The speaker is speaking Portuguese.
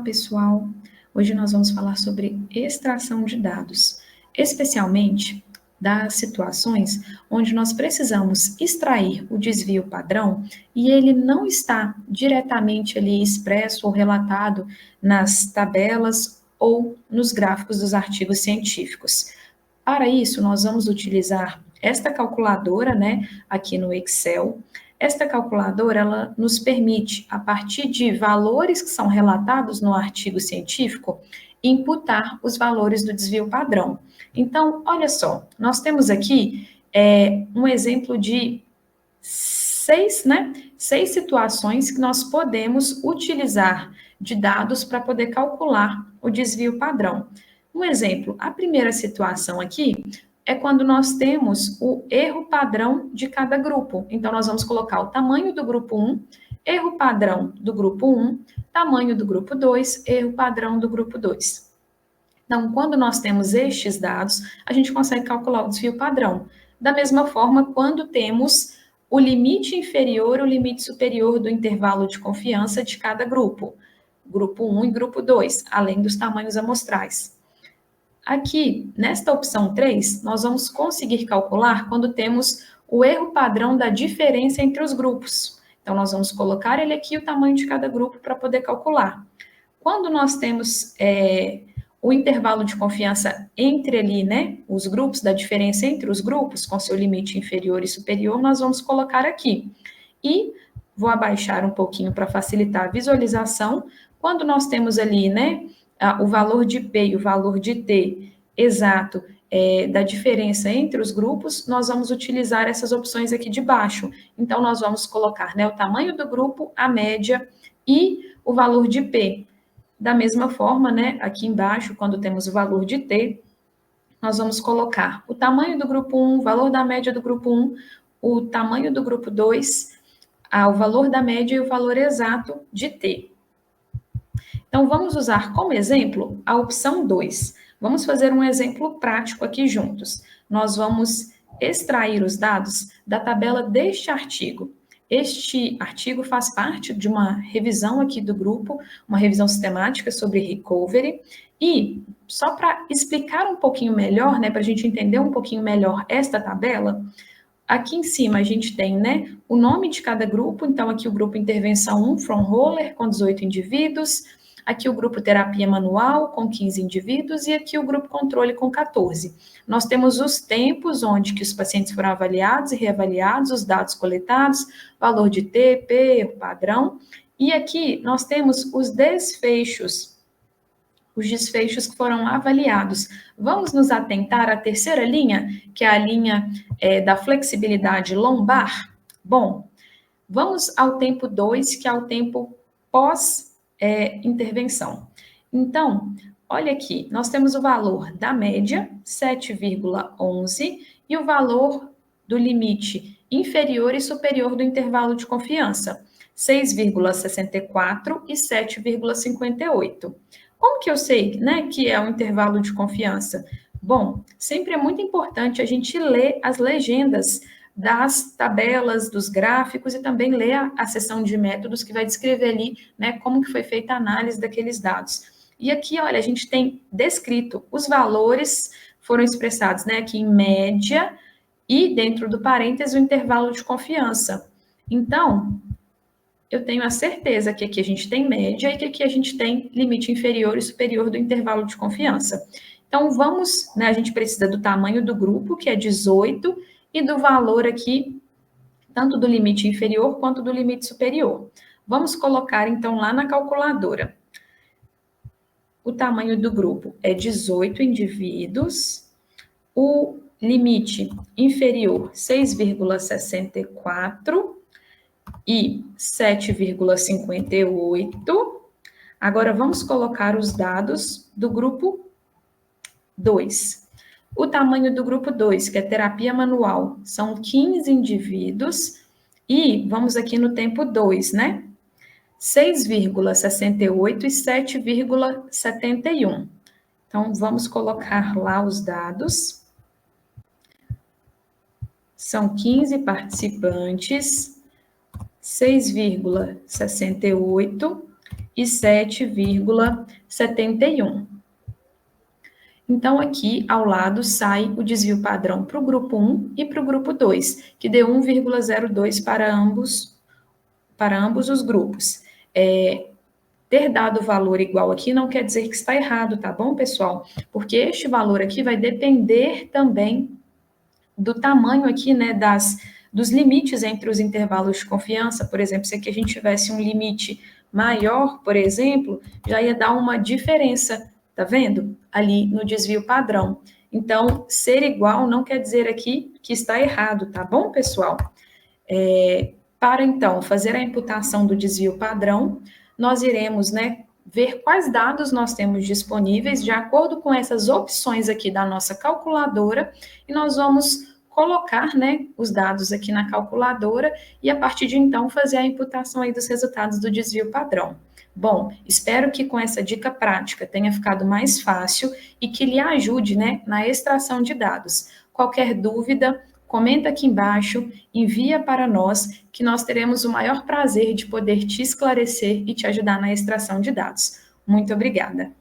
pessoal! Hoje nós vamos falar sobre extração de dados, especialmente das situações onde nós precisamos extrair o desvio padrão e ele não está diretamente ali expresso ou relatado nas tabelas ou nos gráficos dos artigos científicos. Para isso, nós vamos utilizar esta calculadora, aqui no Excel. Esta calculadora, ela nos permite, a partir de valores que são relatados no artigo científico, imputar os valores do desvio padrão. Então, olha só, nós temos aqui um exemplo de seis situações que nós podemos utilizar de dados para poder calcular o desvio padrão. Um exemplo, a primeira situação aqui é quando nós temos o erro padrão de cada grupo. Então, nós vamos colocar o tamanho do grupo 1, erro padrão do grupo 1, tamanho do grupo 2, erro padrão do grupo 2. Então, quando nós temos estes dados, a gente consegue calcular o desvio padrão. Da mesma forma, quando temos o limite inferior e o limite superior do intervalo de confiança de cada grupo. Grupo 1 e grupo 2, além dos tamanhos amostrais. Aqui, nesta opção 3, nós vamos conseguir calcular quando temos o erro padrão da diferença entre os grupos. Então, nós vamos colocar ele aqui, o tamanho de cada grupo, para poder calcular. Quando nós temos o intervalo de confiança entre ali, os grupos, da diferença entre os grupos, com seu limite inferior e superior, nós vamos colocar aqui. E vou abaixar um pouquinho para facilitar a visualização. Quando nós temos ali, o valor de P e o valor de T exato da diferença entre os grupos, nós vamos utilizar essas opções aqui de baixo. Então, nós vamos colocar o tamanho do grupo, a média e o valor de P. Da mesma forma, aqui embaixo, quando temos o valor de T, nós vamos colocar o tamanho do grupo 1, o valor da média do grupo 1, o tamanho do grupo 2, o valor da média e o valor exato de T. Então, vamos usar como exemplo a opção 2. Vamos fazer um exemplo prático aqui juntos. Nós vamos extrair os dados da tabela deste artigo. Este artigo faz parte de uma revisão aqui do grupo, uma revisão sistemática sobre recovery. E, só para explicar um pouquinho melhor, para a gente entender um pouquinho melhor esta tabela, aqui em cima a gente tem o nome de cada grupo. Então, aqui o grupo intervenção 1, from roller, com 18 indivíduos. Aqui o grupo terapia manual, com 15 indivíduos, e aqui o grupo controle, com 14. Nós temos os tempos onde que os pacientes foram avaliados e reavaliados, os dados coletados, valor de T, P, padrão, e aqui nós temos os desfechos que foram avaliados. Vamos nos atentar à terceira linha, que é a linha da flexibilidade lombar? Bom, vamos ao tempo 2, que é o tempo pós-intervenção. Então, olha aqui, nós temos o valor da média, 7,11, e o valor do limite inferior e superior do intervalo de confiança, 6,64 e 7,58. Como que eu sei, que é o intervalo de confiança? Bom, sempre é muito importante a gente ler as legendas das tabelas, dos gráficos, e também ler a seção de métodos que vai descrever ali, como que foi feita a análise daqueles dados. E aqui, olha, a gente tem descrito os valores, foram expressados, aqui em média, e dentro do parênteses o intervalo de confiança. Então, eu tenho a certeza que aqui a gente tem média e que aqui a gente tem limite inferior e superior do intervalo de confiança. Então, vamos, a gente precisa do tamanho do grupo, que é 18, e do valor aqui, tanto do limite inferior quanto do limite superior. Vamos colocar, então, lá na calculadora. O tamanho do grupo é 18 indivíduos, o limite inferior, 6,64, e 7,58. Agora, vamos colocar os dados do grupo 2. O tamanho do grupo 2, que é terapia manual, são 15 indivíduos. E vamos aqui no tempo 2, 6,68 e 7,71. Então, vamos colocar lá os dados. São 15 participantes, 6,68 e 7,71. Então, aqui ao lado sai o desvio padrão para o grupo 1 e para o grupo 2, que deu 1,02 para ambos os grupos. Ter dado valor igual aqui não quer dizer que está errado, tá bom, pessoal? Porque este valor aqui vai depender também do tamanho aqui, né, dos limites entre os intervalos de confiança. Por exemplo, se aqui a gente tivesse um limite maior, por exemplo, já ia dar uma diferença, tá vendo? Ali no desvio padrão. Então, ser igual não quer dizer aqui que está errado, tá bom, pessoal? Para, então, fazer a imputação do desvio padrão, nós iremos, né, ver quais dados nós temos disponíveis de acordo com essas opções aqui da nossa calculadora, e nós vamos colocar, né, os dados aqui na calculadora e, a partir de então, fazer a imputação aí dos resultados do desvio padrão. Bom, espero que com essa dica prática tenha ficado mais fácil e que lhe ajude, né, na extração de dados. Qualquer dúvida, comenta aqui embaixo, envia para nós, que nós teremos o maior prazer de poder te esclarecer e te ajudar na extração de dados. Muito obrigada!